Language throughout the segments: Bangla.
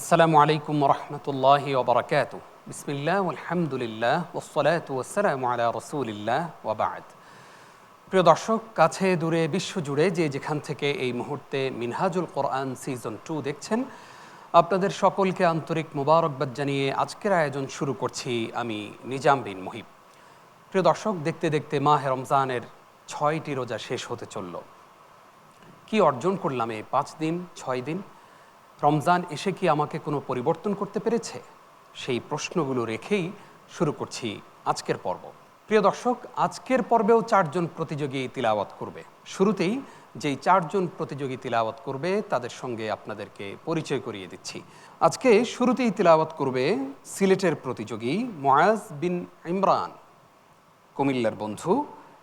আসসালামু আলাইকুম রহমতুল্লাহি ওবরাকাতুহ। বিসমিল্লাহ আলহামদুলিল্লাহ ওয়াসসালাতু ওয়াসসালামু আলা রাসূলিল্লাহ ওয়া বা'দ। প্রিয় দর্শক, কাছে দূরে বিশ্বজুড়ে যে যেখান থেকে এই মুহূর্তে মিনহাজুল কোরআন সিজন 2 দেখছেন, আপনাদের সকলকে আন্তরিক মোবারকবাদ জানিয়ে আজকের আয়োজন শুরু করছি আমি নিজাম বিন মুহিব। প্রিয় দর্শক, দেখতে দেখতে মাহে রমজানের 6টি রোজা শেষ হতে চলল। কি অর্জন করলাম এই 5 দিন 6 দিন? রমজান এসে কি আমাকে কোনো পরিবর্তন করতে পেরেছে? সেই প্রশ্নগুলো রেখেই শুরু করছি আজকের পর্ব। প্রিয় দর্শক, আজকের পর্বেও 4 জন প্রতিযোগী তিলাওয়াত করবে। শুরুতেই যেই 4 জন প্রতিযোগী তিলাওয়াত করবে তাদের সঙ্গে আপনাদেরকে পরিচয় করিয়ে দিচ্ছি। আজকে শুরুতেই তিলাওয়াত করবে সিলেটের প্রতিযোগী মুআজ বিন ইমরান। কুমিল্লার বন্ধু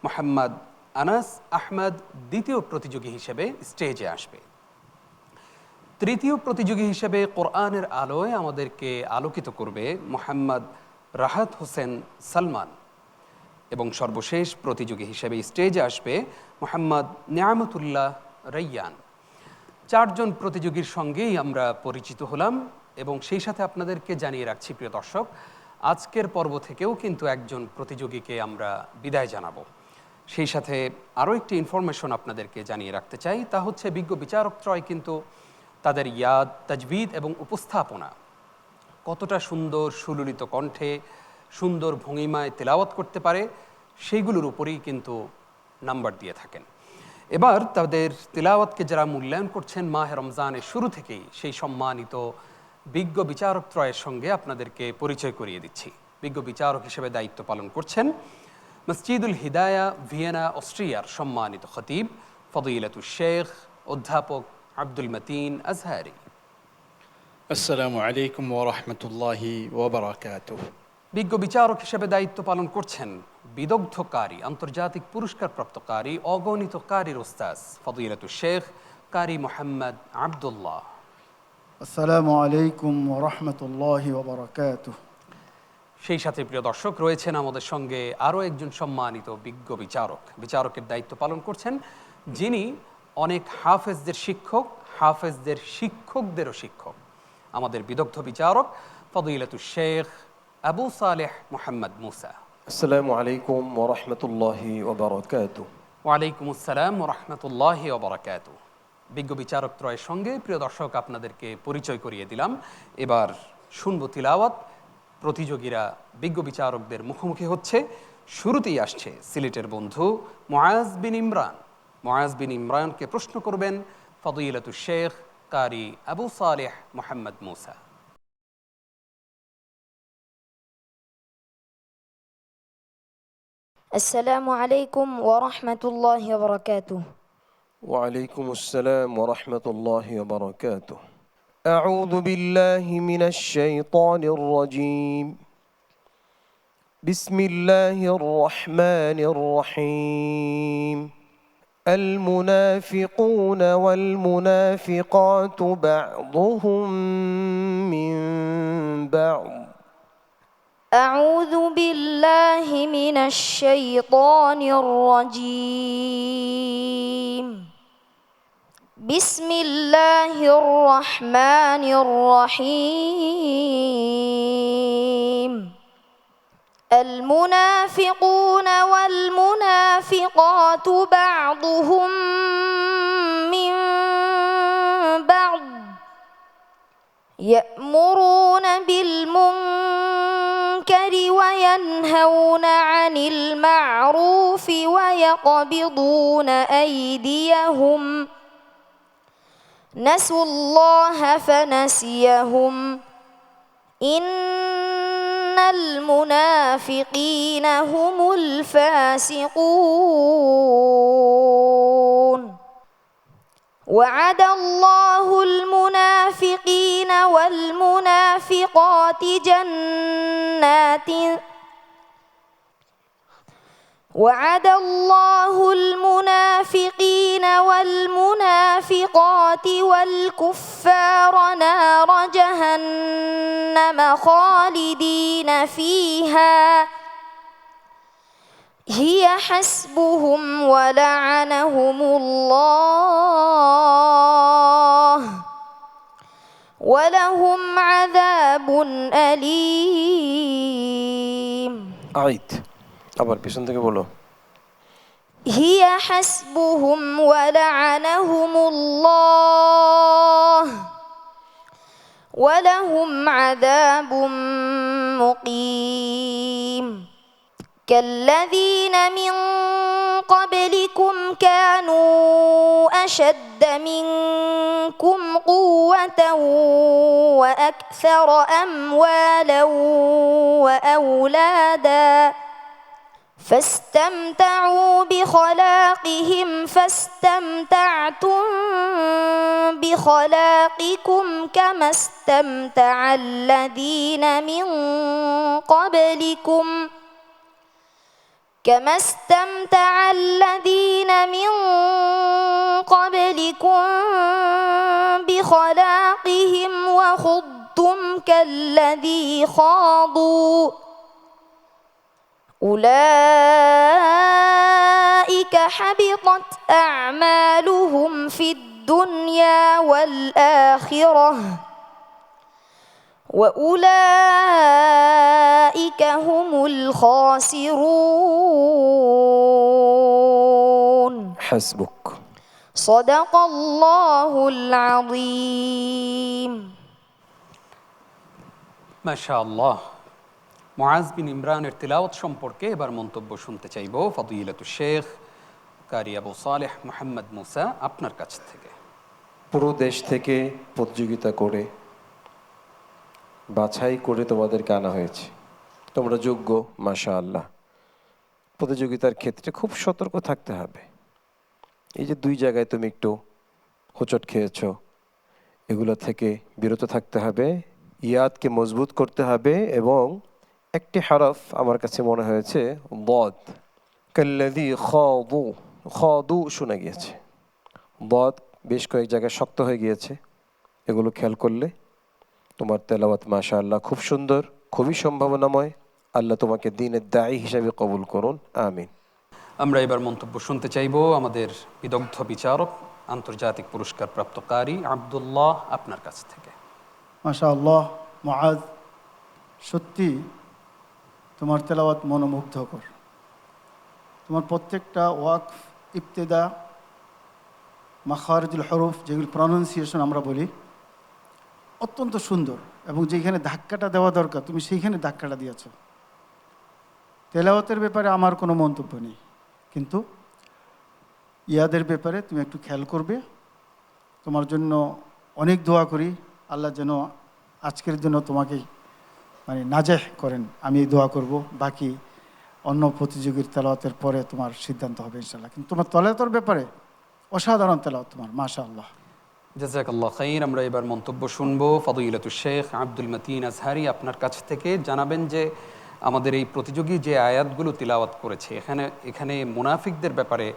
মোহাম্মদ আনাস আহমদ দ্বিতীয় প্রতিযোগী হিসেবে স্টেজে আসবে। তৃতীয় প্রতিযোগী হিসেবে কোরআনের আলোয় আমাদেরকে আলোকিত করবে মোহাম্মদ রাহাত হোসেন সালমান। এবং সর্বশেষ প্রতিযোগী হিসেবে স্টেজে আসবে মোহাম্মদ নিয়ামতুল্লাহ রাইয়ান। 4 জন প্রতিযোগীর সঙ্গেই আমরা পরিচিত হলাম এবং সেই সাথে আপনাদেরকে জানিয়ে রাখছি প্রিয় দর্শক, আজকের পর্ব থেকেও কিন্তু একজন প্রতিযোগীকে আমরা বিদায় জানাবো। সেই সাথে আরও একটি ইনফরমেশন আপনাদেরকে জানিয়ে রাখতে চাই, তা হচ্ছে বিজ্ঞ বিচারকত্রয় কিন্তু তাদের ইয়াদ, তাজবিদ এবং উপস্থাপনা কতটা সুন্দর সুললিত কণ্ঠে সুন্দর ভঙ্গিমায় তেলাওয়াত করতে পারে সেইগুলোর উপরেই কিন্তু নাম্বার দিয়ে থাকেন। এবার তাদের তেলাওয়াতকে যারা মূল্যায়ন করছেন মাহে রমজানের শুরু থেকেই, সেই সম্মানিত বিজ্ঞ বিচারকত্রয়ের সঙ্গে আপনাদেরকে পরিচয় করিয়ে দিচ্ছি। বিজ্ঞ বিচারক হিসেবে দায়িত্ব পালন করছেন মসজিদুল হিদায়া, ভিয়েনা, অস্ট্রিয়ার সম্মানিত খতিব ফদিলাতুশ শেখ অধ্যাপক আব্দুল মতিন আজহারি। আসসালামু আলাইকুম ওয়া রাহমাতুল্লাহি ওয়া বারাকাতুহু। বিজ্ঞ বিচারক হিসেবে দায়িত্ব পালন করছেন বিদগ্ধকারী, আন্তর্জাতিক পুরস্কারপ্রাপ্তকারী, অগণিত কারীর ওস্তাদ ফদিলাতুশ শেখ কারি মোহাম্মদ আব্দুল্লাহ। আসসালামু আলাইকুম ওয়া রাহমাতুল্লাহি ওয়া বারাকাতুহু। সেই সাথে প্রিয় দর্শক, রয়েছেন আমাদের সঙ্গে আরও একজন সম্মানিত বিজ্ঞ বিচারক। বিচারকের দায়িত্ব পালন করছেন যিনি অনেক হাফেজদের শিক্ষক, হাফেজদের শিক্ষকদেরও শিক্ষক, আমাদের বিদগ্ধ বিচারক ফদিলাতুশ শেখ আবু সালেহ মোহাম্মদ মুসা। আসসালামু আলাইকুম ওয়া রাহমাতুল্লাহি ওয়া বারাকাতুহু। ওয়ালাইকুম আসসালাম ওয়া রাহমাতুল্লাহি ওয়া বারাকাতুহু। বিজ্ঞ বিচারক ত্রয়ের সঙ্গে প্রিয় দর্শক আপনাদেরকে পরিচয় করিয়ে দিলাম। এবার শুনবো তিলাওয়াত। প্রতিযোগীরা বিজ্ঞ বিচারকদের মুখোমুখি হচ্ছে। শুরুতেই আসছে সিলেটের বন্ধু মুআজ বিন ইমরান। মুআজ বিন ইমরানকে প্রশ্ন করবেন ফদিলাতুশ শেখ কারি আবু সালেহ মোহাম্মদ মুসা। আসসালামু আলাইকুম ওয়া রাহমাতুল্লাহি ওয়া বারাকাতুহু। وعليكم السلام ورحمة الله وبركاته. أعوذ بالله من الشيطان الرجيم. بسم الله الرحمن الرحيم. المنافقون والمنافقات بعضهم من بعض. أعوذ بالله من الشيطان الرجيم. بسم الله الرحمن الرحيم. المنافقون والمنافقات بعضهم من بعض يأمرون بالمنكر وينهون عن المعروف ويقبضون أيديهم نسوا الله فنسيهم إن المنافقين هم الفاسقون وعد الله المنافقين والمنافقات جنات وعد الله المنافقين والمنافقات والكفار نار جهنم خالدين فيها هي حسبهم ولعنهم الله ولهم عذاب أليم আইত আবার পিছন থেকে বলো هي حسبهم ولعنهم الله ولهم عذاب مقيم كالذين من قبلكم كانوا أشد منكم قوة وأكثر أموالا وأولادا فاستمتعوا بخلاقهم فاستمتعتم بخلاقكم كما استمتع الذين من قبلكم بخلاقهم وخضتم كالذي خاضوا أولئك حبطت أعمالهم في الدنيا والآخرة وأولئك هم الخاسرون হাসবুক صدق الله العظيم মাশাআল্লাহ। মুআজ বিন ইমরানের তিলাওয়াত সম্পর্কে এবার মন্তব্য শুনতে চাইব ফদিলাতুশ শেখ কারি আবু সালেহ মুহাম্মদ মুসা আপনার কাছ থেকে। পুরো দেশ থেকে প্রতিযোগিতা করে বাছাই করে তোমাদেরকে আনা হয়েছে, তোমরা যোগ্য মাশাআল্লাহ। প্রতিযোগিতার ক্ষেত্রে খুব সতর্ক থাকতে হবে। এই যে দুই জায়গায় তুমি একটু হোঁচট খেয়েছো, এগুলো থেকে বিরত থাকতে হবে, ইয়াদকে মজবুত করতে হবে। এবং একটি হরফ আমার কাছে মনে হয়েছে বদ, কাল্লাযী খাদু, খাদু শোনা গিয়েছে, বদ বেশ কয়েক জায়গায় শক্ত হয়ে গিয়েছে। এগুলো খেয়াল করলে তোমার তেলাওয়াত মাশাআল্লাহ খুব সুন্দর, খুবই সম্ভাবনাময়। আল্লাহ তোমাকে দ্বীনের দায়ী হিসাবে কবুল করুন, আমিন। আমরা এবার মন্তব্য শুনতে চাইব আমাদের বিদগ্ধ বিচারক আন্তর্জাতিক পুরস্কার প্রাপ্ত কারি আব্দুল্লাহ আপনার কাছ থেকে। মাশাআল্লাহ মুআজ, সত্যি তোমার তেলাওয়াত মনোমুগ্ধকর। তোমার প্রত্যেকটা ওয়াকফ, ইবতেদা, মাখারিজুল হরফ, যেগুলো প্রনাউন্সিয়েশন আমরা বলি, অত্যন্ত সুন্দর। এবং যেখানে ধাক্কাটা দেওয়া দরকার তুমি সেইখানে ধাক্কাটা দিয়েছ। তেলাওয়াতের ব্যাপারে আমার কোনো মন্তব্য নেই, কিন্তু ইয়াদের ব্যাপারে তুমি একটু খেয়াল করবে। তোমার জন্য অনেক দোয়া করি, আল্লাহ যেন আজকের জন্য তোমাকে নাজেহ করেন, আমি এই দোয়া করব। বাকি অন্য প্রতিযোগীর তেলাওয়াতের পরে তোমার সিদ্ধান্ত হবে ইনশাআল্লাহ। কিন্তু তোমার তেলাওয়াতের ব্যাপারে অসাধারণ তেলাওয়াত তোমার, মাশাআল্লাহ। জাযাকাল্লাহ খাইর। আমরা এবার মন্তব্য শুনবো ফদিলাতুশ শেখ আব্দুল মতিন আজহারি আপনার কাছ থেকে। জানাবেন যে আমাদের এই প্রতিযোগী যে আয়াতগুলো তিলাওয়াত করেছে, এখানে মুনাফিকদের ব্যাপারে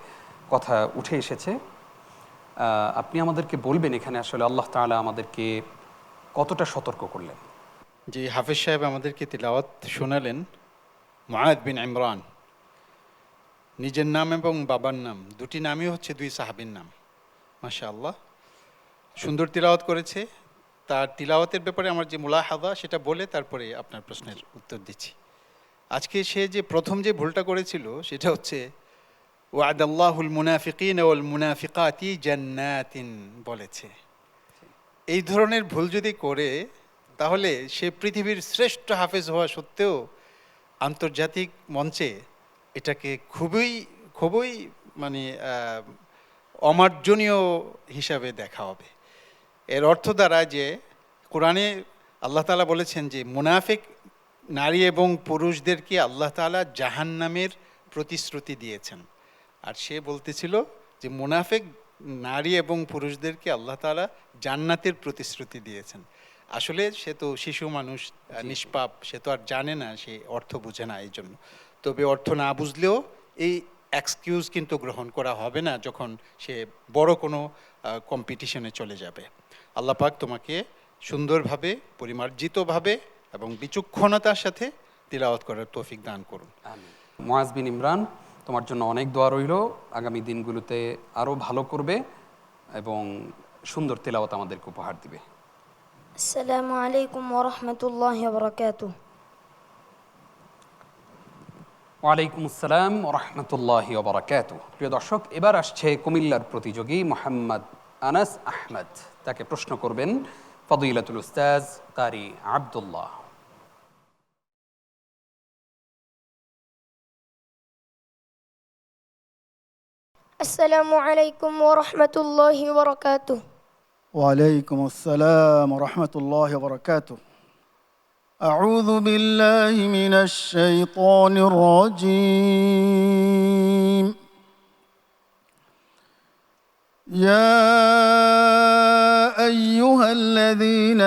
কথা উঠে এসেছে। আপনি আমাদেরকে বলবেন এখানে আসলে আল্লাহ তাআলা আমাদেরকে কতটা সতর্ক করলেন। যে হাফেজ সাহেব আমাদেরকে তিলাওয়াত শোনালেন, মুআদ বিন ইমরান, নিজের নাম এবং বাবার নাম দুটি নামই হচ্ছে দুই সাহাবীর নাম। মাশাআল্লাহ, সুন্দর তিলাওয়াত করেছে। তার তিলাওয়াতের ব্যাপারে আমার যে মুলাহাযা সেটা বলে তারপরে আপনার প্রশ্নের উত্তর দিচ্ছি। আজকে সে যে প্রথম যে ভুলটা করেছিল সেটা হচ্ছে ওয়াদাল্লাহুল মুনাফিকিন ওয়াল মুনাফিকাতি জান্নাতিন বলেছে। এই ধরনের ভুল যদি করে তাহলে সে পৃথিবীর শ্রেষ্ঠ হাফেজ হওয়া সত্ত্বেও আন্তর্জাতিক মঞ্চে এটাকে খুবই খুবই অমার্জনীয় হিসাবে দেখা হবে। এর অর্থ দ্বারা যে কোরআনে আল্লাহ তাআলা বলেছেন যে মুনাফিক নারী এবং পুরুষদেরকে আল্লাহ তাআলা জাহান্নামের প্রতিশ্রুতি দিয়েছেন। আর সে বলতেছিল যে মুনাফিক নারী এবং পুরুষদেরকে আল্লাহ তাআলা জান্নাতের প্রতিশ্রুতি দিয়েছেন। আসলে সে তো শিশু মানুষ, নিষ্পাপ, সে তো আর জানে না, সে অর্থ বুঝে না। এই জন্য তবে অর্থ না বুঝলেও এই এক্সকিউজ কিন্তু গ্রহণ করা হবে না যখন সে বড় কোনো কম্পিটিশনে চলে যাবে। আল্লাহ পাক তোমাকে সুন্দরভাবে, পরিমার্জিতভাবে এবং বিচক্ষণতার সাথে তিলাওয়াত করার তৌফিক দান করুন। মুআজ বিন ইমরান, তোমার জন্য অনেক দোয়া রইল। আগামী দিনগুলোতে আরও ভালো করবে এবং সুন্দর তিলাওয়াত আমাদেরকে উপহার দিবে। السلام عليكم ورحمة الله وبركاته. ওয়ালাইকুম আসসালাম ওরহমতুল্লাহি ওবরাকাতুহ। প্রিয় দর্শক, এবার আসছে কুমিল্লার প্রতিযোগী মোহাম্মদ আনাস আহমেদ। তাকে প্রশ্ন করবেন ফদিলাতুল উস্তাজ কারি আব্দুল্লাহ। السلام عليكم ورحمة الله وبركاته. ওয়ালাইকুম আসসালাম রহমতুল্লাহ বরকাত। أعوذ بالله من الشيطان الرجيم. يا أيها الذين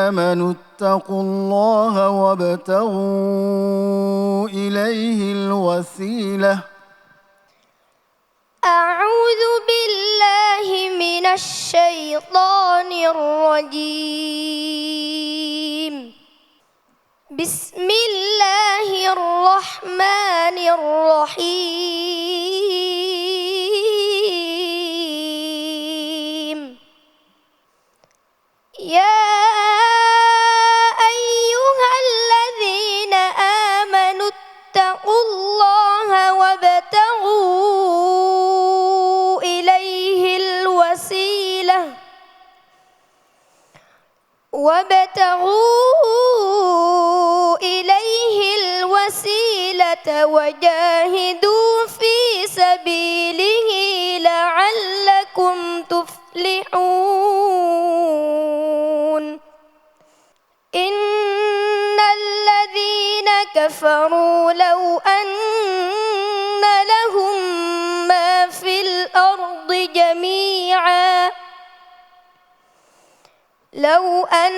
آمنوا اتقوا الله وابتغوا إليه الوسيلة. أعوذ بالله من الشيطان الرجيم. بسم الله الرحمن الرحيم. يا أيها الذين آمنوا اتقوا الله وابتغوا إليه الوسيلة وجاهدوا في سبيله لعلكم تفلحون. إن الذين كفروا لو أن لهم ما في الأرض جميعا لو أن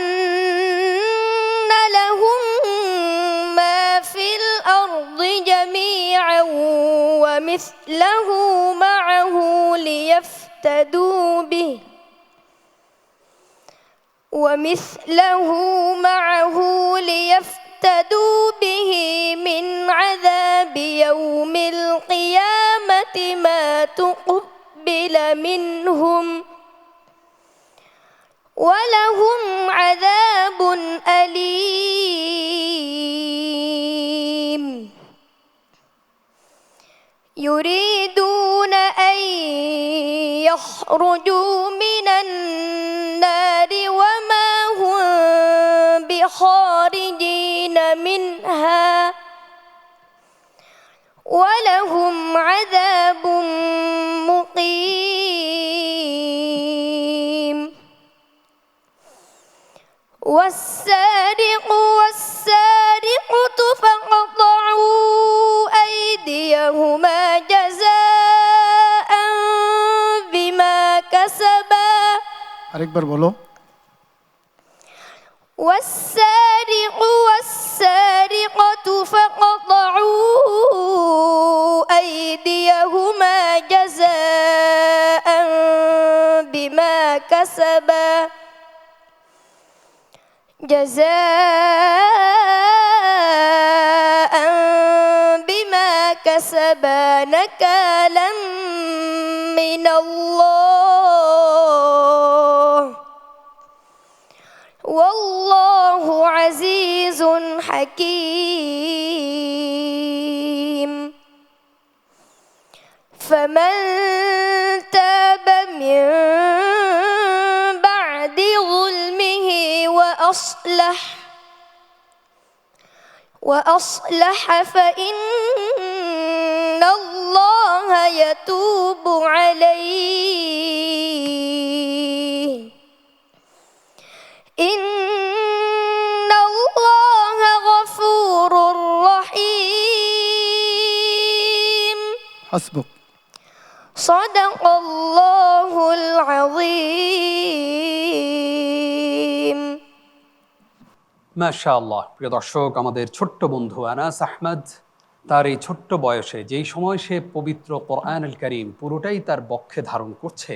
لهم ما في الأرض جميعا ومثله معه ليفتدوا به من عذاب يوم القيامة ما تقبل منهم ولهم عذاب أليم. يريدون أن يخرجوا من النار وما هم بخارجين منها ولهم عذاب مقيم. والسارق والسارقة فاقطعوا أيديهما جزاء بما كسبا. আরেকবার বলো। والسارق والسارقة فاقطعوا أيديهما جزاء بما كسبا نكالا من الله والله عزيز حكيم. فمن تاب من بعد ظلمه وأصلح فإن الله يتوب عليه. إن الله غفور رحيم. حسبك. صدق الله العظيم. মাশাআল্লাহ। প্রিয় দর্শক, আমাদের ছোট্ট বন্ধু আনাস আহমেদ তার এই ছোট্ট বয়সে যেই সময় সে পবিত্র কোরআনুল কারীম পুরোটাই তার বক্ষে ধারণ করছে,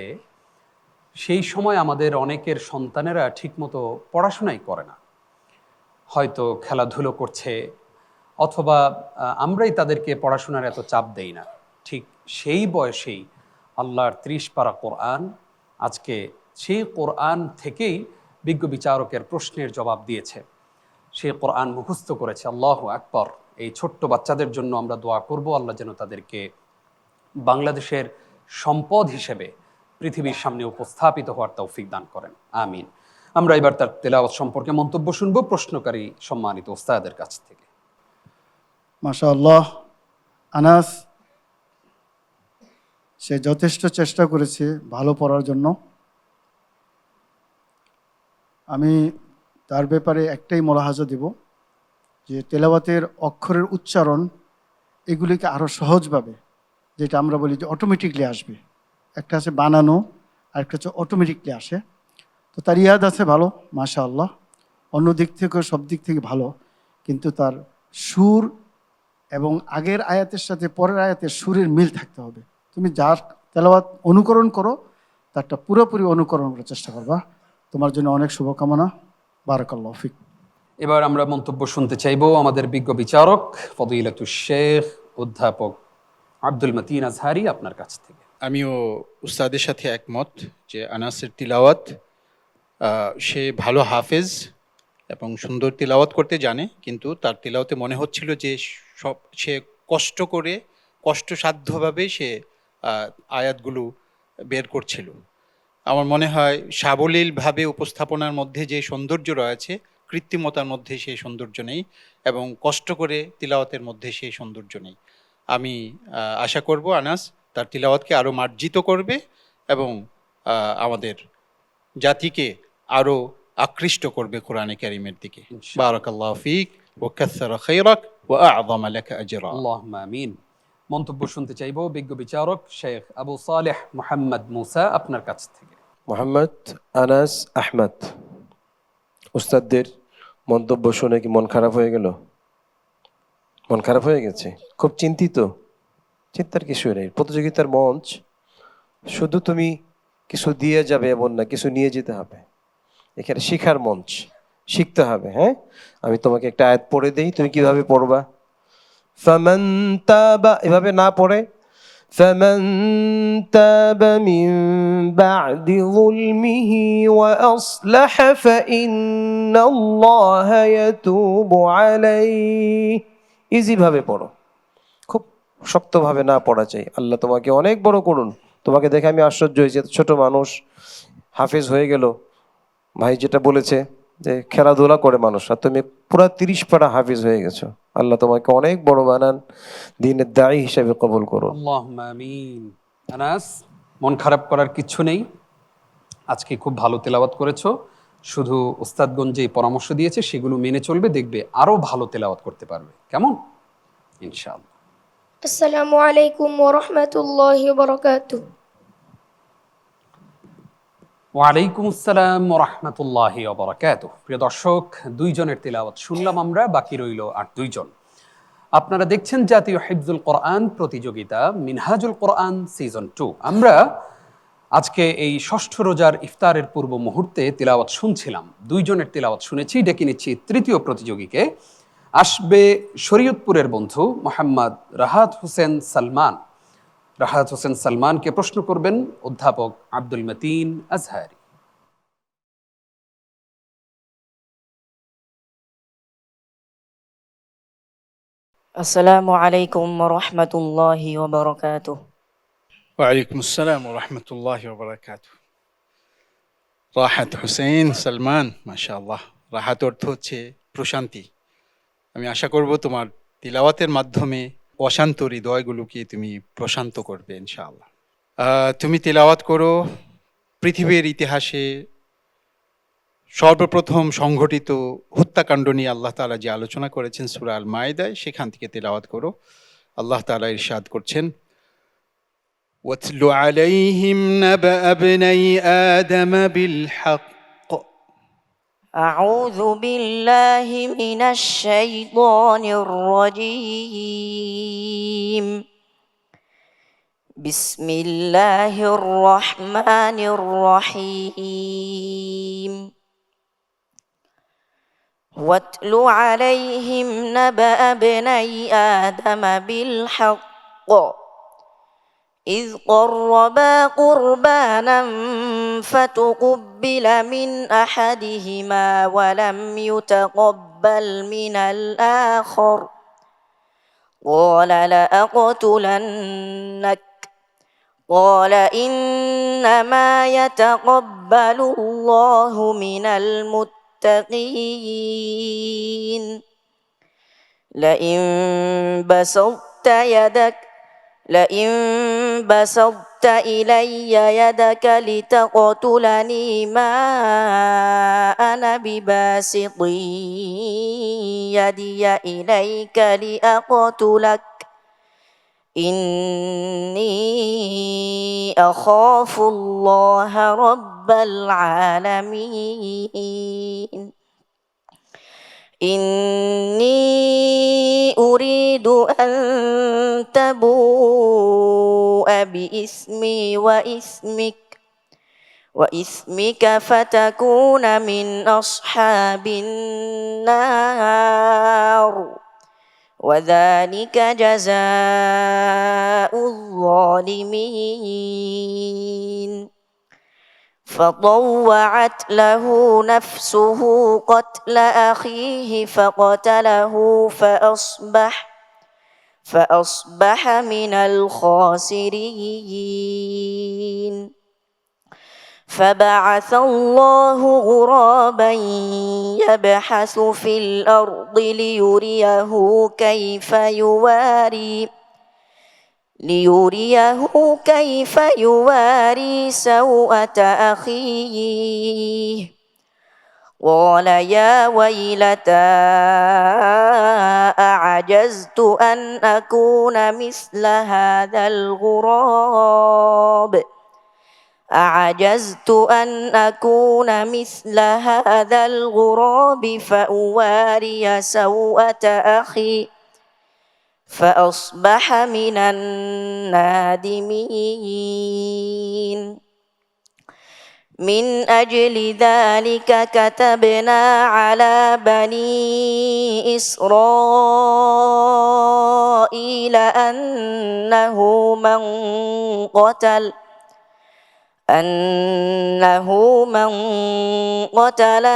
সেই সময় আমাদের অনেকের সন্তানেরা ঠিকমতো পড়াশোনাই করে না, হয়তো খেলাধুলো করছে, অথবা আমরাই তাদেরকে পড়াশোনার এত চাপ দেই না। ঠিক সেই বয়সেই আল্লাহর 30 পারা কোরআন, আজকে সেই কোরআন থেকেই বিজ্ঞ বিচারকের প্রশ্নের জবাব দিয়েছে, সে কোরআন মুখস্থ করেছে। আল্লাহু আকবার। এই ছোট্ট বাচ্চাদের জন্য আমরা দোয়া করব, আল্লাহ যেন তাদেরকে বাংলাদেশের সম্পদ হিসেবে পৃথিবীর সামনে উপস্থাপিত হওয়ার তৌফিক দান করেন, আমিন। আমরা এবার তার তেলাওয়াত সম্পর্কে মন্তব্য শুনব প্রশ্নকারী সম্মানিত ওস্তাদের কাছ থেকে। মাশাআল্লাহ, আনাস সে যথেষ্ট চেষ্টা করেছে ভালো পড়ার জন্য। আমি তার ব্যাপারে একটাই মোলাহাজা দেব যে তেলাওয়াতের অক্ষরের উচ্চারণ এগুলিকে আরও সহজভাবে, যেটা আমরা বলি যে অটোমেটিকলি আসবে, একটা আছে বানানো আর একটা হচ্ছে অটোমেটিকলি আসে। তো তার ইয়াদ আছে ভালো, মাশাআল্লাহ, অন্য দিক থেকেও সব দিক থেকে ভালো, কিন্তু তার সুর এবং আগের আয়াতের সাথে পরের আয়াতের সুরের মিল থাকতে হবে। তুমি যার তেলাওয়াত অনুকরণ করো তারটা পুরোপুরি অনুকরণ করার চেষ্টা করবা। তোমার জন্য অনেক শুভকামনা, বারাকাল্লাহু ফিক। এবার আমরা মন্তব্য শুনতে চাইব আমাদের বিজ্ঞ বিচারক ফদিলাতুশ শেখ অধ্যাপক আব্দুল মতিন আজহারি আপনার কাছ থেকে। আমিও উস্তাদের সাথে একমত যে আনাসের তিলাওয়াত, সে ভালো হাফেজ এবং সুন্দর তিলাওয়াত করতে জানে, কিন্তু তার তিলাওয়াতে মনে হচ্ছিল যে সে কষ্ট করে কষ্টসাধ্যভাবে সে আয়াতগুলো বের করছিল। আমার মনে হয় সাবলীলভাবে উপস্থাপনার মধ্যে যে সৌন্দর্য রয়েছে, কৃত্রিমতার মধ্যে সেই সৌন্দর্য নেই, এবং কষ্ট করে তিলাওয়াতের মধ্যে সেই সৌন্দর্য নেই। আমি আশা করব আনাস তার তিলাওয়াতকে আরও মার্জিত করবে এবং আমাদের জাতিকে আরও আকৃষ্ট করবে কোরআনে কারীমের দিকে। বারাকাল্লাহু ফিক ওয়া কাসসারা খায়রাক ওয়া আ'যামা লাকা আজরা। আল্লাহুম্মা আমিন। মন্তব্য শুনতে চাইব বিজ্ঞ বিচারক শেখ আবু সালেহ মুহাম্মদ মুসা আপনার কাছ থেকে। মোহাম্মদ আনাস আহমদ, উস্তাদদের মন্তব্য শুনে কি মন খারাপ হয়ে গেল? মন খারাপ হয়ে গেছে? খুব চিন্তিত? চিন্তার কিছু নেই। প্রতিযোগিতার মঞ্চ, শুধু তুমি কিছু দিয়ে যাবে এমন না, কিছু নিয়ে যেতে হবে। এখানে শিখার মঞ্চ, শিখতে হবে। হ্যাঁ, আমি তোমাকে একটা আয়াত পড়ে দেই, তুমি কিভাবে পড়বা। ফামান তাবা, এভাবে না পড়ে ফামান তাবা মিন বা'দি যুলমিহি ওয়া আসলাহা ফাইন্নাল্লাহা ইয়াতুবু আলাইহি। ইজি ভাবে পড়ো, খুব শক্তভাবে না পড়া চাই। আল্লাহ তোমাকে অনেক বড় করুন। তোমাকে দেখে আমি আশ্চর্য হয়েছি, ছোট মানুষ হাফেজ হয়ে গেল। ভাই যেটা বলেছে যে খেলাধুলা করে মানুষ, আর তুমি পুরা 30 পারা হাফিজ হয়ে গেছো। আল্লাহ তোমাকে অনেক বড় বানান, দ্বীনের দায়ী হিসেবে কবুল করুন। আল্লাহুম্মা আমিন। আনাস, মন খারাপ করার কিছু নেই। আজকে খুব ভালো তেলাওয়াত করেছো। শুধু ওস্তাদগঞ্জ যে পরামর্শ দিয়েছে সেগুলো মেনে চলবে, দেখবে আরো ভালো তেলাওয়াত করতে পারবে। কেমন? ইনশাআল্লাহ। আসসালামু আলাইকুম ওয়া রাহমাতুল্লাহি ওয়া বারাকাতুহু। ওয়ালাইকুম আসসালাম ওয়া রাহমাতুল্লাহি ওয়া বারাকাতুহু। প্রিয় দর্শক, দুইজনের তেলাওয়াত শুনলাম আমরা, বাকি রইল আর দুইজন। আপনারা দেখছেন জাতীয় হিফজুল কোরআন প্রতিযোগিতা মিনহাজুল কোরআন সিজন 2। আমরা আজকে এই ষষ্ঠ রোজার ইফতারের পূর্ব মুহূর্তে তিলাওয়াত শুনছিলাম। দুইজনের তিলাওয়াত শুনেছি। ডেকে নিচ্ছি তৃতীয় প্রতিযোগীকে। আসবে শরীয়তপুরের বন্ধু মোহাম্মদ রাহাত হোসেন সালমান। রাহাত হোসেন সালমানকে প্রশ্ন করবেন অধ্যাপক আব্দুল মতিন আজহারি। আসসালামু আলাইকুম ওয়া রাহমাতুল্লাহি ওয়া বারাকাতুহু। ওয়ালাইকুম আসসালাম ওয়া রাহমাতুল্লাহি ওয়া বারাকাতুহু। রাহাত হোসেন সালমান, মাশাআল্লাহ। রাহাত অর্থ হচ্ছে প্রশান্তি। আমি আশা করব তোমার তিলাওয়াতের মাধ্যমে অশান্ত হৃদয়গুলোকে তুমি প্রশান্ত করবে ইনশাআল্লাহ। তুমি তিলাওয়াত করো পৃথিবীর ইতিহাসে সর্বপ্রথম সংঘটিত হত্যাকাণ্ড নিয়ে আল্লাহ তাআলা যে আলোচনা করেছেন সূরা আল মাইদায়, সেখান থেকে তিলাওয়াত করো। আল্লাহ তাআলা ইরশাদ করছেন, واتل عليهم نبأ ابني آدم بالحق। أعوذ بالله من الشيطان الرجيم. بسم الله الرحمن الرحيم. واتل عليهم نبأ ابني آدم بالحق إذ قربا قربانا فتقبل من أحدهما ولم يتقبل من الآخر قال لأقتلنك قال إنما يتقبل الله من المتقين لئن بسطت إلي يدك لتقتلني ما أنا بباسط يدي إليك لأقتلك إني أخاف الله رب العالمين إني أريد أن تبوء بإسمي وإسمك فتكون من أصحاب النار وذلك جزاء الظالمين فطوعت له نفسه قتل أخيه فقتله فأصبح من الخاسرين فبعث الله غرابا يبحث في الأرض ليريه كيف يواري سوءة أخيه قال يا ويلتى أعجزت أن أكون مثل هذا الغراب فأواري سوءة أخي فأصبح من النادمين من أجل ذلك كتبنا على بني إسرائيل أنه من قتل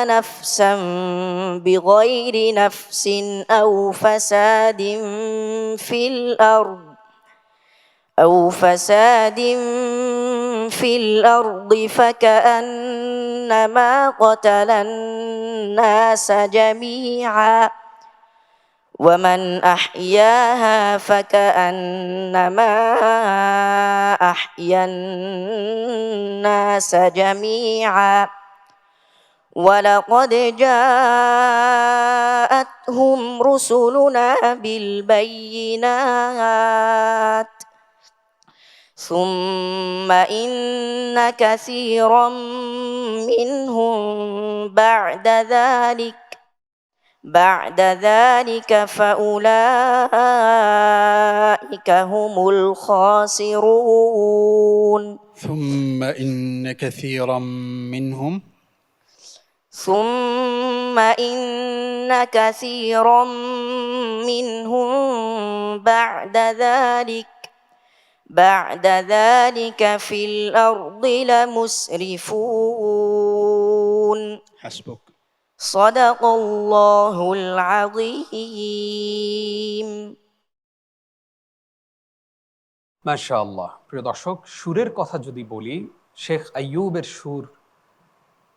نفسا بغير نفس أو فساد في الأرض فكأنما قتل الناس جميعا ومن أحياها فكأنما أحيا الناس جميعا ولقد جاءتهم رسلنا بالبينات ثم إن كثيرا منهم بعد ذلك فأولئك هم الخاسرون ثم إن كثيرا منهم بعد ذلك في الأرض لمسرفون حسبك صدق الله العظيم মাশাআল্লাহ। প্রিয় দর্শক, সুরের কথা যদি বলি, শেখ আইয়ুবের সুর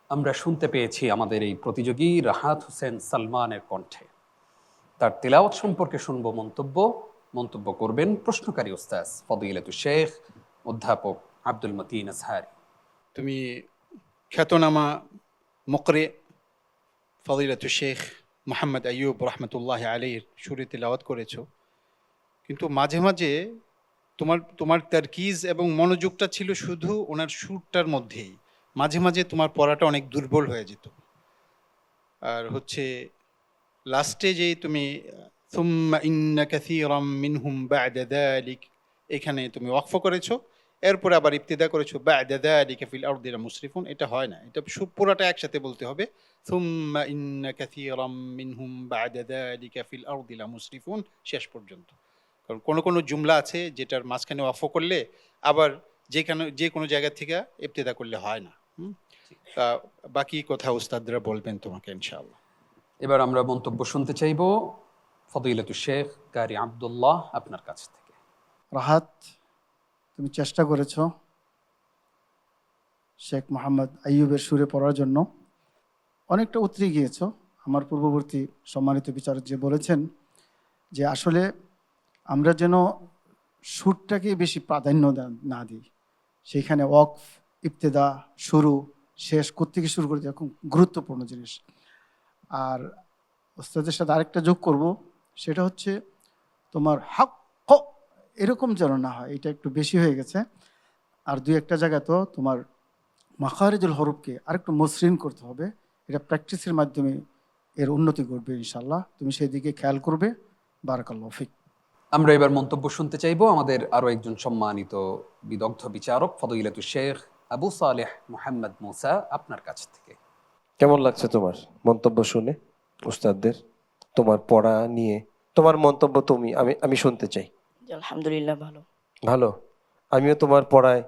আমরা শুনতে পেয়েছি আমাদের এই প্রতিযোগী রাহাত হোসেন সালমানের কণ্ঠে। তার তিলাওয়াত সম্পর্কে শুনবো মন্তব্য করবেন প্রশ্নকারী উস্তাদ ফদিলাতুশ শেখ অধ্যাপক আব্দুল মতিন আজহারী। তুমি খ্যাতনামা মুকরি ফদিলাতুশ শেখ মোহাম্মদ আইয়ুব রহমতুল্লাহ আলাইহির সুরে তিলাওয়াত করেছো, কিন্তু মাঝে মাঝে তোমার তারকিজ এবং মনোযোগটা ছিল শুধু ওনার সুরটার মধ্যেই। মাঝে মাঝে তোমার পড়াটা অনেক দুর্বল হয়ে যেত। আর লাস্টে যে তুমি সুম্মা ইন্না কাসীরাম মিনহুম বা'দা যালিক, এখানে তুমি ওয়াকফ করেছো, এরপরে আবার ইবতিদা করেছো বা'দা যালিকা ফিল আরদি লামুসরিফুন। এটা হয় না, এটা পুরোটা একসাথে বলতে হবে, সুম্মা ইন্না কাসীরাম মিনহুম বা'দা যালিকা ফিল আরদি লামুসরিফুন শেষ পর্যন্ত। কারণ কোনো জুমলা আছে যেটার মাঝখানে ওয়াকফ করলে আবার যে কোনো জায়গা থেকে ইবতেদা করলে হয় না। বাকি কথা উস্তাদরা বলবেন তোমাকে ইনশাআল্লাহ। এবার আমরা মন্তব্য শুনতে চাইব ফদিলাতুল শেখ কারি আব্দুল্লাহ আপনার কাছ থেকে। রাহাত, তুমি চেষ্টা করেছো শেখ মোহাম্মদ আইয়ুবের সুরে পড়ার জন্য, অনেকটা উতরে গিয়েছো। আমার পূর্ববর্তী সম্মানিত বিচারক যে বলেছেন যে আসলে আমরা যেন সুরটাকে বেশি প্রাধান্য না দিই, সেইখানে ওয়াকফ, ইবতেদা, শুরু, শেষ কোত্থেকে শুরু করে দেওয়া খুব গুরুত্বপূর্ণ জিনিস। আর ওস্তাদের সাথে আরেকটা যোগ করব, সেটা হচ্ছে তোমার হক এরকম যেন না হয়, এটা একটু বেশি হয়ে গেছে। আর দুই একটা জায়গা তো তোমার মাখারিজুল হরফকে আরেকটু মসৃণ করতে হবে, এটা প্র্যাকটিসের মাধ্যমে এর উন্নতি ঘটবে ইনশাল্লাহ। তুমি সেই দিকে খেয়াল করবে। বারাকাল্লাহু ফিক। আমরা এবার মন্তব্য শুনতে চাইব আমাদের আরো একজন সম্মানিত বিদগ্ধ বিচারক ফদিলাতুল শেখ আবু সালেহ মুহাম্মদ মুসা আপনার কাছ থেকে। কেমন লাগছে তোমার মন্তব্য শুনে উস্তাদদের? তোমার পড়া নিয়ে তোমার মন্তব্য আমি শুনতে চাই। জি, আলহামদুলিল্লাহ ভালো। ভালো। আমিও তোমার পড়ায়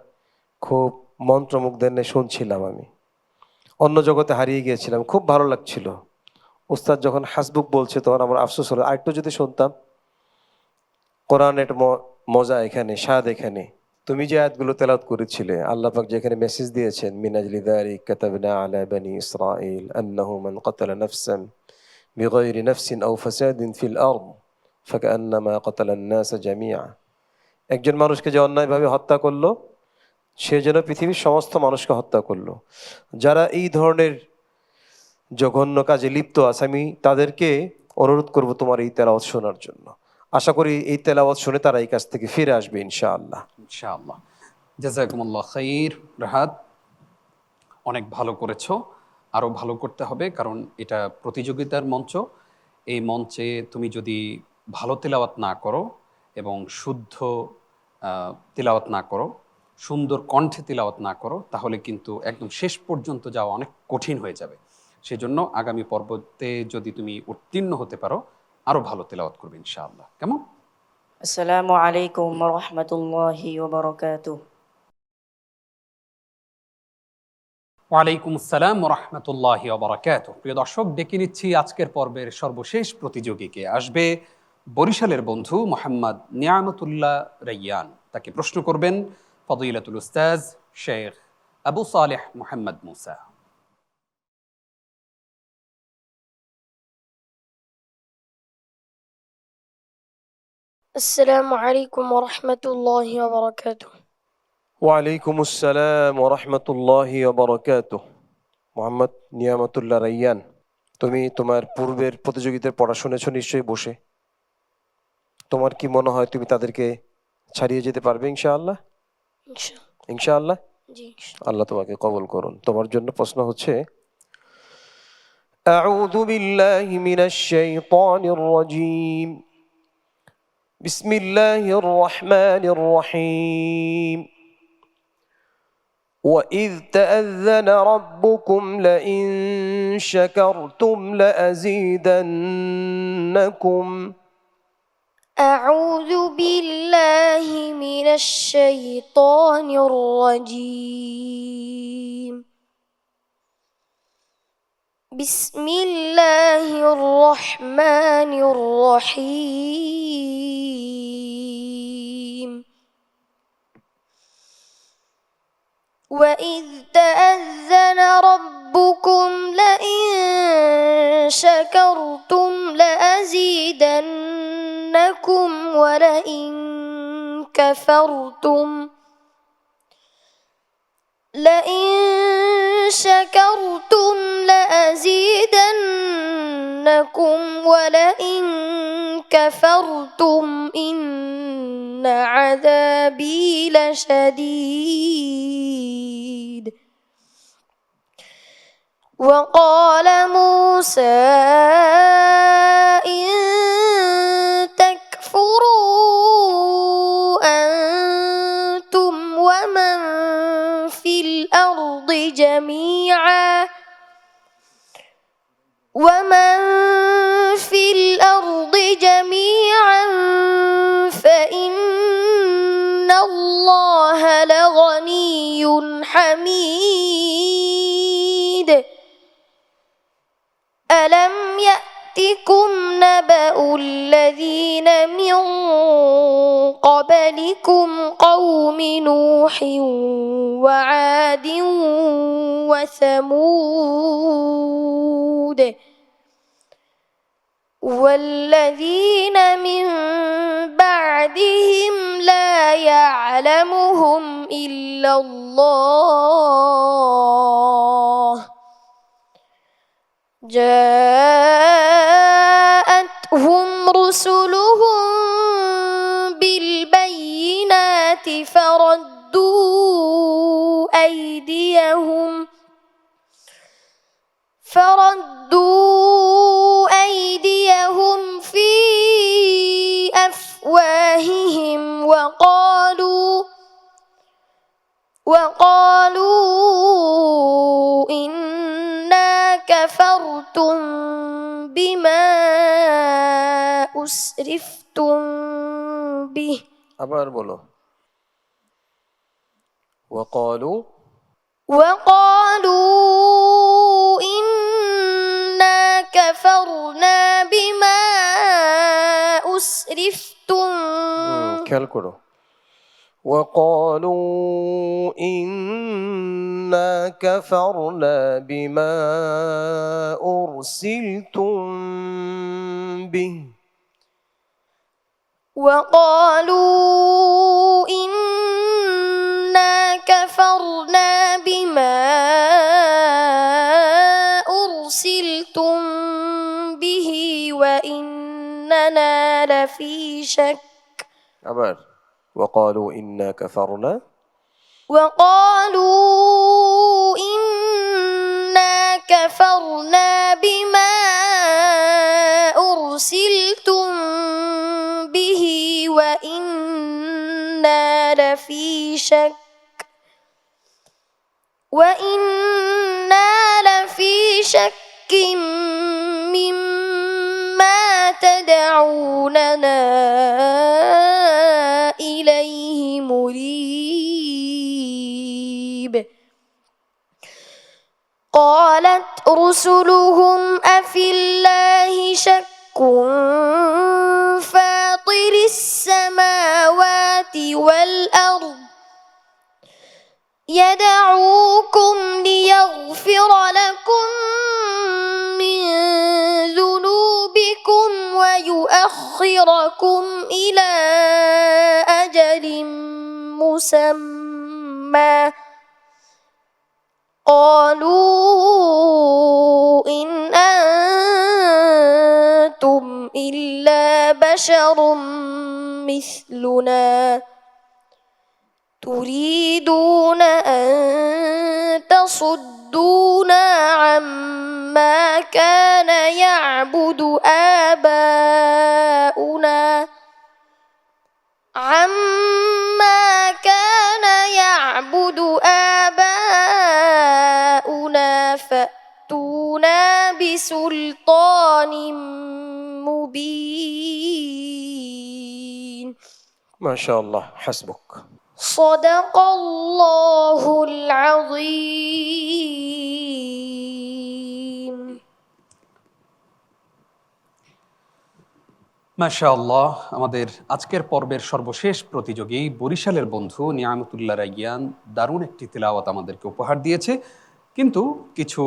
খুব মন্ত্রমুগ্ধের শুনছিলাম। আমি অন্য জগতে হারিয়ে গিয়েছিলাম, খুব ভালো লাগছিল। উস্তাদ যখন হাসবুক বলছে তখন আমার আফসোস হলো, আরেকটু যদি শুনতাম। কোরআনের মজা এখানে, স্বাদ এখানে। তুমি যে আয়াতগুলো তেলাওয়াত করেছিলে, আল্লাহ পাক যেখানে মেসেজ দিয়েছেন, মিনাজলি যালিকা কাতাবনা আলা বানি ইসরাঈল আন্নাহু মান কাতালা নাফসান বিগাইরি নাফসিন আও ফাসাদিন ফিল আরদ ফাকান্নামা কাতালা আন-নাস জামিআ। একজন মানুষকে যে অন্যায়ভাবে হত্যা করলো, সে যেন পৃথিবীর সমস্ত মানুষকে হত্যা করলো। যারা এই ধরনের জঘন্য কাজে লিপ্ত আছে, আমি তাদেরকে অনুরোধ করব তোমার এই তেলাওয়াত শোনার জন্য। আশা করি এই তেলাওয়াত শুনে তারা এই কাজ থেকে ফিরে আসবে ইনশাআল্লাহ। ইনশাআল্লাহ। জাযাকুমুল্লাহ খাইর। রাহাত, অনেক ভালো করেছো, আরো ভালো করতে হবে, কারণ এটা প্রতিযোগিতার মঞ্চ। এই মঞ্চে তুমি যদি ভালো তেলাওয়াত না করো এবং শুদ্ধ তেলাওয়াত না করো, সুন্দর কণ্ঠে তেলাওয়াত না করো, তাহলে কিন্তু একদম শেষ পর্যন্ত যাওয়া অনেক কঠিন হয়ে যাবে। সেজন্য আগামী পর্বতে যদি তুমি উত্তীর্ণ হতে পারো, আরো ভালো তেলাওয়াত করবে ইনশাআল্লাহ। কেমন? আসসালামু আলাইকুম ওয়া রাহমাতুল্লাহি ওয়া বারাকাতুহু। ওয়ালাইকুম আসসালাম ওয়া রাহমাতুল্লাহি ওয়া বারাকাতুহু। প্রিয় দর্শক, ডেকে নিচ্ছি আজকের পর্বের সর্বশেষ প্রতিযোগীকে। আসবে বরিশালের বন্ধু মোহাম্মদ নিয়ামতুল্লাহ রাইয়ান। তাকে প্রশ্ন করবেন ফদিলাতুল উস্তাজ শেখ আবু সালেহ মুহাম্মদ মুসা। السلام عليكم ورحمة الله وبركاته. ওয়ালাইকুম আসসালাম ওয়া রাহমাতুল্লাহি ওয়া বারাকাতুহু। মোহাম্মদ নিয়ামতুল্লাহ রাইয়ান, তুমি তোমার পূর্বের প্রতিযোগিতার পড়া শুনেছো নিশ্চয়ই বসে। তোমার কি মনে হয় তুমি তাদেরকে ছাড়িয়ে যেতে পারবে ইনশাআল্লাহ? إن شاء الله. ইনশাআল্লাহ। جي إن شاء আল্লাহ তোমাকে কবুল করুন। তোমার জন্য প্রশ্ন হচ্ছে, আউযু বিল্লাহি মিনাশ শাইতানির রাজীম, বিসমিল্লাহির রহমানির রহিম। وَإِذْ تَأَذَّنَ رَبُّكُمْ لَئِن شَكَرْتُمْ لَأَزِيدَنَّكُمْ. أعوذ بالله من الشيطان الرجيم. بسم الله الرحمن الرحيم. وإذ تأذن ربكم لئن شكرتم لأزيدنكم ولئن كفرتم لأزيدنكم ولئن كفرتم إن عذابي لشديد. وقال موسى إن تكفروا أنتم ومن في الأرض جميعا فإن الله يأتكم نبأ الذين من قبلكم قوم نوح وعاد وثمود والذين من بعدهم لا يعلمهم إلا الله جاءتهم رسلهم بالبينات فردوا أيديهم في أفواههم وقالوا إنا كفرتم بما أسرفتم به আবার বলো। وقالوا إنا كفرنا بما أسرفتم খেয়াল করো। وقالوا إنا كفرنا بما أرسلتم به وقالوا إنا كفرنا بما أرسلتم به وإننا لفي شك আবার وقالوا إنا كفرنا بما أرسلتم به وإنا لفي شك مما تدعوننا إليه مريب قالت رسلهم أفي الله شك فاطر السماوات والأرض يدعوكم ليغفر لكم من ذنوبكم ويؤخركم إلى أجل مسمى قالوا إن أنتم إلا بشر مثلنا تريدون أن تصدونا عما كان يعبد آباؤنا فأتونا بسلطان مبين ما شاء الله حسبك صدق الله العظيم মাশাআল্লাহ। আমাদের আজকের পর্বের সর্বশেষ প্রতিযোগী বরিশালের বন্ধু নিয়ামতুল্লাহ রায়্যান দারুণ একটি তিলাওয়াত আমাদেরকে উপহার দিয়েছে, কিন্তু কিছু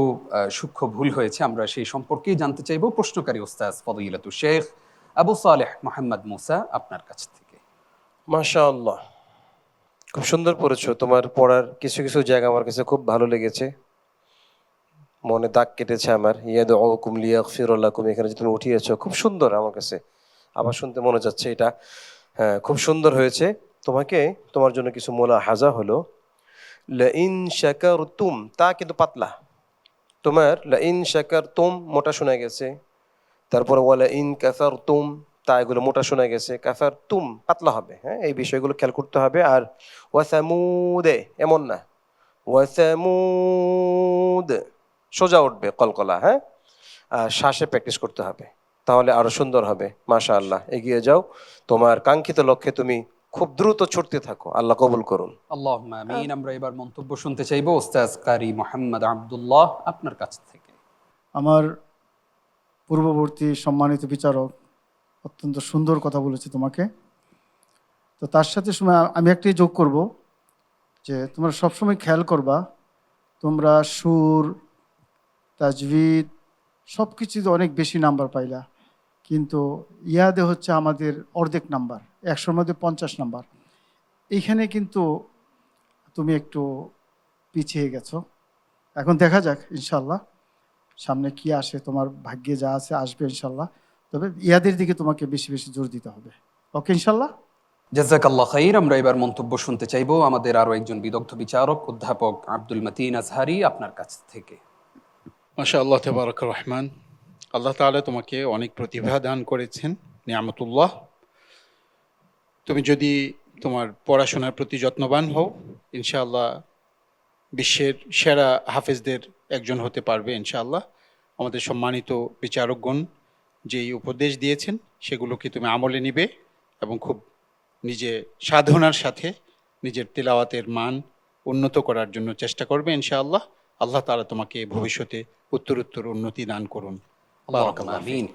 সূক্ষ্ম ভুল হয়েছে। আমরা সেই সম্পর্কেই জানতে চাইব প্রশ্নকারী ওস্তাদ ফদিলাতুল শেখ আবু সালেহ মোহাম্মদ মুসা আপনার কাছ থেকে। মাশাআল্লাহ, খুব সুন্দর পড়েছো। তোমার পড়ার কিছু কিছু জায়গা আমার কাছে খুব ভালো লেগেছে, মনে দাগ কেটেছে আমার। ইয়াদউকুম লিয়াগফির লাকুম, এখানে যে তুমি উঠিয়েছো খুব সুন্দর, আমার কাছে আবার শুনতে মনে যাচ্ছে এটা। হ্যাঁ, খুব সুন্দর হয়েছে। তোমার জন্য কিছু মুলাহাজা হলো, লাইন শাকারতুম, তা কিন্তু পাতলা। তোমার লাইন শাকারতুম মোটা শোনা গেছে, তারপরে ওয়ালা ইন কাফারতুম তা এগুলো মোটা শোনা গেছে, কাফারতুম পাতলা হবে। হ্যাঁ, এই বিষয়গুলো খেয়াল করতে হবে। আর ওয়াসামুদে এমন না, ওয়াসামুদ সোজা উঠবে কলকলা। হ্যাঁ, আর শ্বাসে প্র্যাকটিস করতে হবে, তাহলে আরো সুন্দর হবে। মাশাআল্লাহ, এগিয়ে যাও, তোমার কাঙ্ক্ষিত লক্ষ্যে তুমি খুব দ্রুত ছুটতে থাকো। আল্লাহ কবুল করুন। আল্লাহুম্মা আমিন। আমরা এবার মন্তব্য শুনতে চাইবো ওস্তাদ কারি মোহাম্মদ আব্দুল্লাহ আপনার কাছ থেকে। আমার পূর্ববর্তী সম্মানিত বিচারক অত্যন্ত সুন্দর কথা বলেছে তোমাকে। তো তার সাথে সময় আমি একটাই যোগ করব যে তোমরা সবসময় খেয়াল করবা, তোমরা সুর, তাজভিদ সব কিছুতে অনেক বেশি নাম্বার পাইলা, কিন্তু ইয়াদে হচ্ছে আমাদের অর্ধেক নাম্বার, 100-র মধ্যে 50 নাম্বার। এইখানে কিন্তু তুমি একটু পিছিয়ে গেছো। এখন দেখা যাক ইনশাল্লাহ সামনে কি আসে, তোমার ভাগ্যে যা আছে আসবে ইনশাল্লাহ। তবে ইয়াদের দিকে তোমাকে বেশি বেশি জোর দিতে হবে। ওকে ইনশাল্লাহ। জাযাকাল্লাহ খাইর। আমরা এবার মন্তব্য শুনতে চাইবো আমাদের আরো একজন বিদগ্ধ বিচারক অধ্যাপক আব্দুল মতিন আজহারি আপনার কাছ থেকে। মাশাআল্লাহ, তাবারাক রহমান। আল্লাহ তাআলা তোমাকে অনেক প্রতিভা দান করেছেন, নিয়ামতুল্লাহ। তুমি যদি তোমার পড়াশোনার প্রতি যত্নবান হও, ইনশাআল্লাহ বিশ্বের সেরা হাফেজদের একজন হতে পারবে ইনশাআল্লাহ। আমাদের সম্মানিত বিচারকগণ যেই উপদেশ দিয়েছেন সেগুলোকে তুমি আমলে নিবে এবং খুব নিজে সাধনার সাথে নিজের তিলাওয়াতের মান উন্নত করার জন্য চেষ্টা করবে ইনশাআল্লাহ। আল্লাহ তাআলা তোমাকে ভবিষ্যতে উত্তরোত্তর উন্নতি দান করুন। আল্লাহুম্মা আমিন।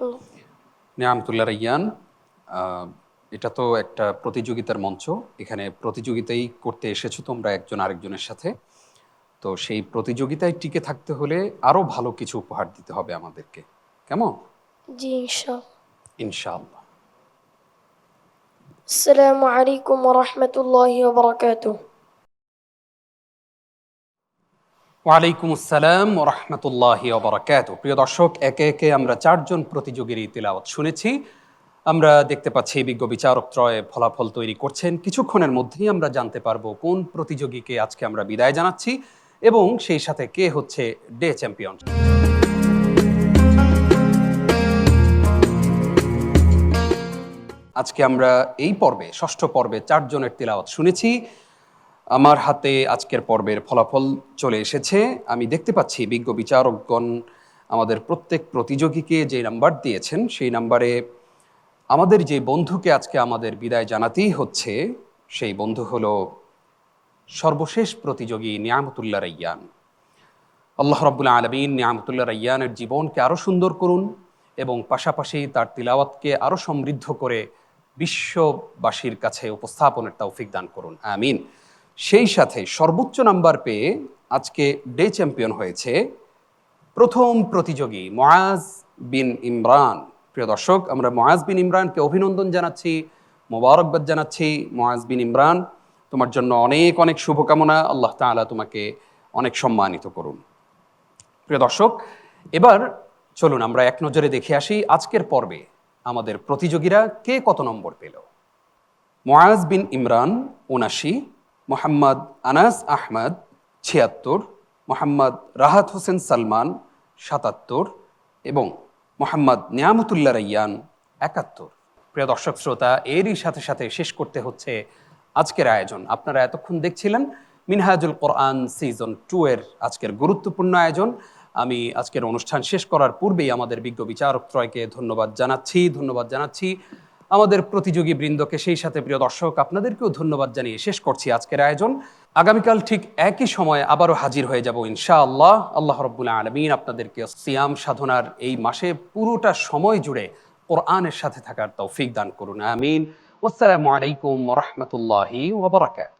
নিয়ামতুল্লাহ রাইয়ান, এটা তো একটা প্রতিযোগিতার মঞ্চ, এখানে প্রতিযোগিতাই করতে এসেছো তোমরা একজন আরেকজনের সাথে। তো সেই প্রতিযোগিতায় টিকে থাকতে হলে আরো ভালো কিছু উপহার দিতে হবে আমাদেরকে, কেমন? জি ইনশাআল্লাহ। ইনশাআল্লাহ। আসসালামু আলাইকুম ওয়া রাহমাতুল্লাহি ওয়া বারাকাতুহু। ওয়ালাইকুম আসসালাম ওয়া রাহমাতুল্লাহি ওয়া বারাকাতুহু। প্রিয় দর্শক, একে একে আমরা 4 জন প্রতিযোগীর তিলাওয়াত শুনেছি। আমরা দেখতে পাচ্ছি বিজ্ঞ বিচারকত্রয় ফলাফল তৈরি করছেন। কিছুক্ষণের মধ্যেই আমরা জানতে পারবো কোন প্রতিযোগীকে আজকে আমরা বিদায় জানাচ্ছি এবং সেই সাথে কে হচ্ছে ডে চ্যাম্পিয়ন। আজকে আমরা এই পর্বে, ষষ্ঠ পর্বে 4 জনের তিলাওয়াত শুনেছি। আমার হাতে আজকের পর্বের ফলাফল চলে এসেছে। আমি দেখতে পাচ্ছি বিজ্ঞ বিচারকগণ আমাদের প্রত্যেক প্রতিযোগীকে যে নাম্বার দিয়েছেন সেই নাম্বারে আমাদের যে বন্ধুকে আজকে আমাদের বিদায় জানাতেই হচ্ছে, সেই বন্ধু হলো সর্বশেষ প্রতিযোগী নিয়ামতুল্লাহ রাইয়ান। আল্লাহ রাব্বুল আলামিন নিয়ামতুল্লাহ রাইয়ানের জীবনকে আরো সুন্দর করুন এবং পাশাপাশি তার তিলাওয়াতকে আরো সমৃদ্ধ করে বিশ্ববাসীর কাছে উপস্থাপনের তৌফিক দান করুন, আমিন। সেই সাথে সর্বোচ্চ নাম্বার পেয়ে আজকে ডে চ্যাম্পিয়ন হয়েছে প্রথম প্রতিযোগী মুআজ বিন ইমরান। প্রিয় দর্শক, আমরা মুআজ বিন ইমরানকে অভিনন্দন জানাচ্ছি, মোবারকবাদ জানাচ্ছি। মুআজ বিন ইমরান, তোমার জন্য অনেক অনেক শুভকামনা। আল্লাহ তাআলা তোমাকে অনেক সম্মানিত করুন। প্রিয় দর্শক, এবার চলুন আমরা এক নজরে দেখে আসি আজকের পর্বে আমাদের প্রতিযোগীরা কে কত নম্বর পেল। মুআজ বিন ইমরান ৭৯, মোহাম্মদ আনাস আহমদ ৭৬, মোহাম্মদ রাহাত হোসেন সালমান ৭৭ এবং মোহাম্মদ নিয়ামতুল্লাহ রাইয়ান ৭১। প্রিয় দর্শক শ্রোতা, এরই সাথে সাথে শেষ করতে হচ্ছে আজকের আয়োজন। আপনারা এতক্ষণ দেখছিলেন মিনহাজুল কোরআন সিজন 2 এর আজকের গুরুত্বপূর্ণ আয়োজন। আমি আজকের অনুষ্ঠান শেষ করার পূর্বেই আমাদের বিজ্ঞ বিচারকত্রয়কে ধন্যবাদ জানাচ্ছি, আমাদের প্রতিযোগী বৃন্দকে, সেই সাথে প্রিয় দর্শক আপনাদেরকেও ধন্যবাদ জানিয়ে শেষ করছি আজকের আয়োজন। আগামীকাল ঠিক একই সময়ে আবারও হাজির হয়ে যাব ইনশাআল্লাহ। আল্লাহ রাব্বুল আলামিন আপনাদেরকে সিয়াম সাধনার এই মাসে পুরোটা সময় জুড়ে কোরআনের সাথে থাকার তৌফিক দান করুন, আমিন। আসসালামু আলাইকুম ওয়া রাহমাতুল্লাহি ওয়া বারাকাতুহু।